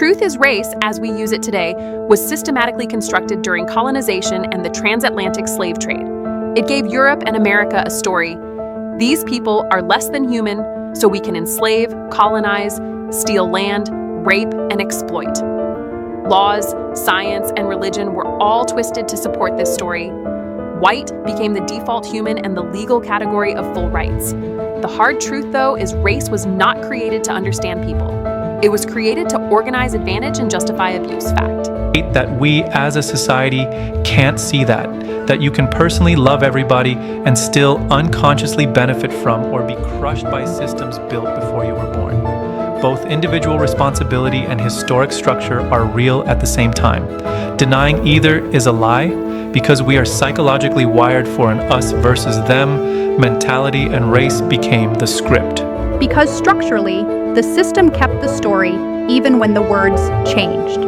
truth is race, as we use it today, was systematically constructed during colonization and the transatlantic slave trade. It gave Europe and America a story. These people are less than human, so we can enslave, colonize, steal land, rape, and exploit. Laws, science, and religion were all twisted to support this story. White became the default human and the legal category of full rights. The hard truth, though, is race was not created to understand people. It was created to organize advantage and justify abuse. Fact. That we as a society can't see that you can personally love everybody and still unconsciously benefit from or be crushed by systems built before you were born. Both individual responsibility and historic structure are real at the same time. Denying either is a lie because we are psychologically wired for an us versus them mentality, and race became the script. Because structurally, the system kept the story even when the words changed.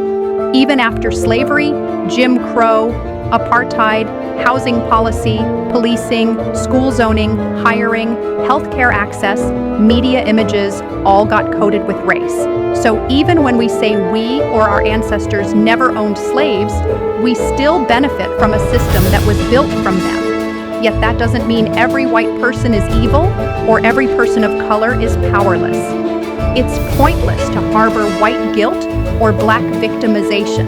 Even after slavery, Jim Crow, apartheid, housing policy, policing, school zoning, hiring, healthcare access, media images all got coded with race. So even when we say we or our ancestors never owned slaves, we still benefit from a system that was built from them. Yet that doesn't mean every white person is evil or every person of color is powerless. It's pointless to harbor white guilt or black victimization,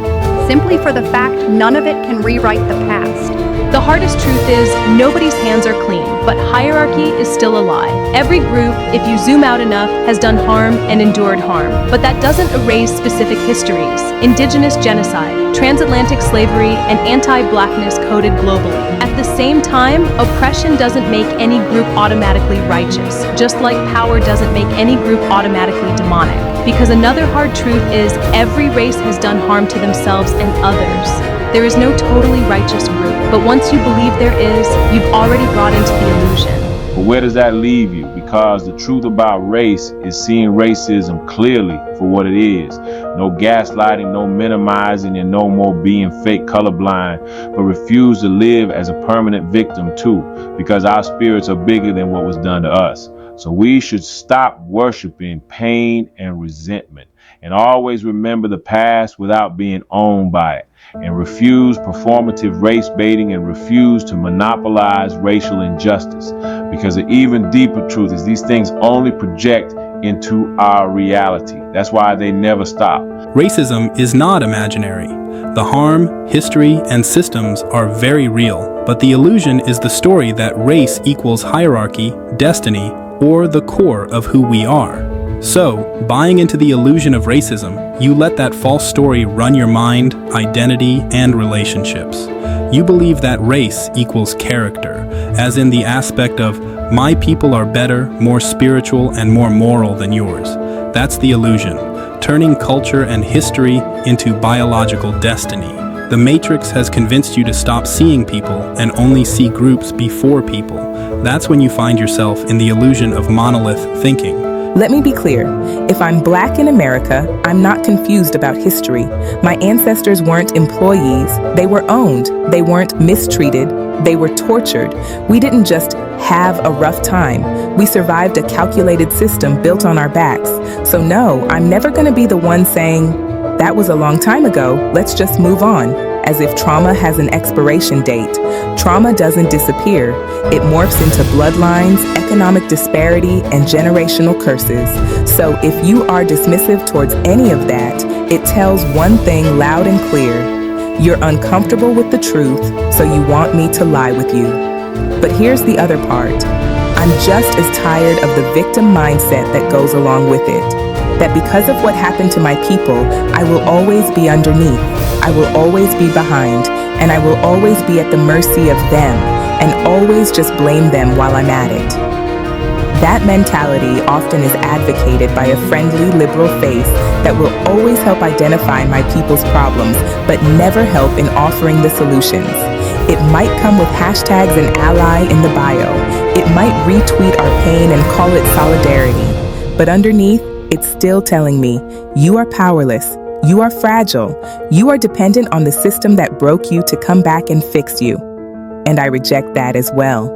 simply for the fact none of it can rewrite the past. The hardest truth is nobody's hands are clean, but hierarchy is still a lie. Every group, if you zoom out enough, has done harm and endured harm. But that doesn't erase specific histories. Indigenous genocide, transatlantic slavery, and anti-blackness coded globally. At the same time, oppression doesn't make any group automatically righteous, just like power doesn't make any group automatically demonic. Because another hard truth is every race has done harm to themselves and others. There is no totally righteous group, but once you believe there is, you've already brought into the illusion. But where does that leave you? Because the truth about race is seeing racism clearly for what it is. No gaslighting, no minimizing, and no more being fake colorblind, but refuse to live as a permanent victim too, because our spirits are bigger than what was done to us. So we should stop worshiping pain and resentment and always remember the past without being owned by it, and refuse performative race baiting and refuse to monopolize racial injustice, because the even deeper truth is these things only project into our reality. That's why they never stop. Racism is not imaginary. The harm, history, and systems are very real, but the illusion is the story that race equals hierarchy, destiny, or the core of who we are. So, buying into the illusion of racism, you let that false story run your mind, identity, and relationships. You believe that race equals character, as in the aspect of, my people are better, more spiritual, and more moral than yours. That's the illusion, turning culture and history into biological destiny. The Matrix has convinced you to stop seeing people and only see groups before people. That's when you find yourself in the illusion of monolith thinking. Let me be clear. If I'm Black in America, I'm not confused about history. My ancestors weren't employees. They were owned. They weren't mistreated. They were tortured. We didn't just have a rough time. We survived a calculated system built on our backs. So no, I'm never going to be the one saying, that was a long time ago, let's just move on, as if trauma has an expiration date. Trauma doesn't disappear. It morphs into bloodlines, economic disparity, and generational curses. So if you are dismissive towards any of that, it tells one thing loud and clear. You're uncomfortable with the truth, so you want me to lie with you. But here's the other part. I'm just as tired of the victim mindset that goes along with it. That because of what happened to my people, I will always be underneath, I will always be behind, and I will always be at the mercy of them, and always just blame them while I'm at it. That mentality often is advocated by a friendly liberal face that will always help identify my people's problems, but never help in offering the solutions. It might come with hashtags and ally in the bio. It might retweet our pain and call it solidarity. But underneath, it's still telling me, you are powerless, you are fragile, you are dependent on the system that broke you to come back and fix you. And I reject that as well.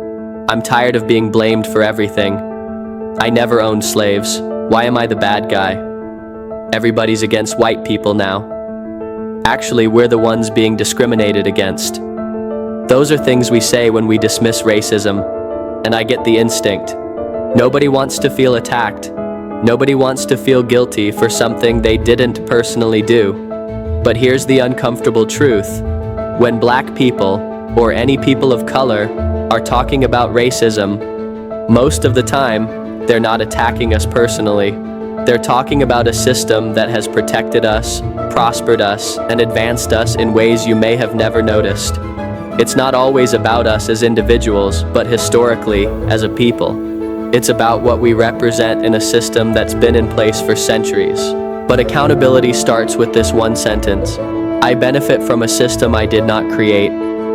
I'm tired of being blamed for everything. I never owned slaves. Why am I the bad guy? Everybody's against white people now. Actually, we're the ones being discriminated against. Those are things we say when we dismiss racism, and I get the instinct. Nobody wants to feel attacked. Nobody wants to feel guilty for something they didn't personally do. But here's the uncomfortable truth. When black people, or any people of color, are talking about racism, most of the time, they're not attacking us personally. They're talking about a system that has protected us, prospered us, and advanced us in ways you may have never noticed. It's not always about us as individuals, but historically, as a people. It's about what we represent in a system that's been in place for centuries. But accountability starts with this one sentence. I benefit from a system I did not create,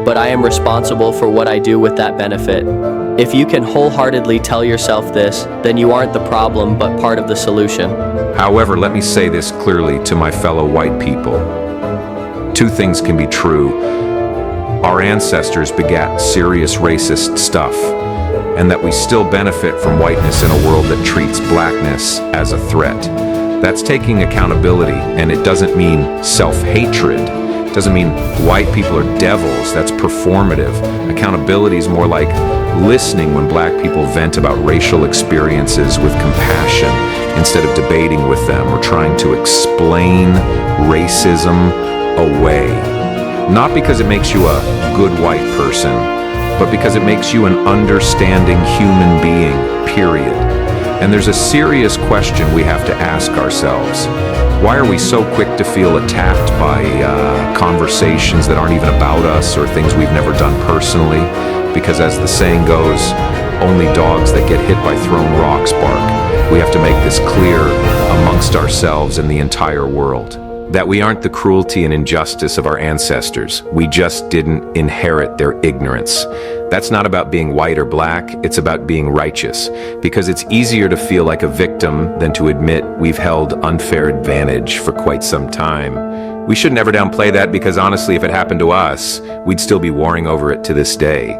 but I am responsible for what I do with that benefit. If you can wholeheartedly tell yourself this, then you aren't the problem, but part of the solution. However, let me say this clearly to my fellow white people. Two things can be true. Our ancestors begat serious racist stuff, and that we still benefit from whiteness in a world that treats blackness as a threat. That's taking accountability, and it doesn't mean self-hatred. It doesn't mean white people are devils. That's performative. Accountability is more like listening when black people vent about racial experiences with compassion instead of debating with them or trying to explain racism away. Not because it makes you a good white person, but because it makes you an understanding human being, period. And there's a serious question we have to ask ourselves. Why are we so quick to feel attacked by conversations that aren't even about us or things we've never done personally? Because as the saying goes, only dogs that get hit by thrown rocks bark. We have to make this clear amongst ourselves and the entire world. That we aren't the cruelty and injustice of our ancestors. We just didn't inherit their ignorance. That's not about being white or black, it's about being righteous. Because it's easier to feel like a victim than to admit we've held unfair advantage for quite some time. We should never downplay that because honestly, if it happened to us, we'd still be warring over it to this day.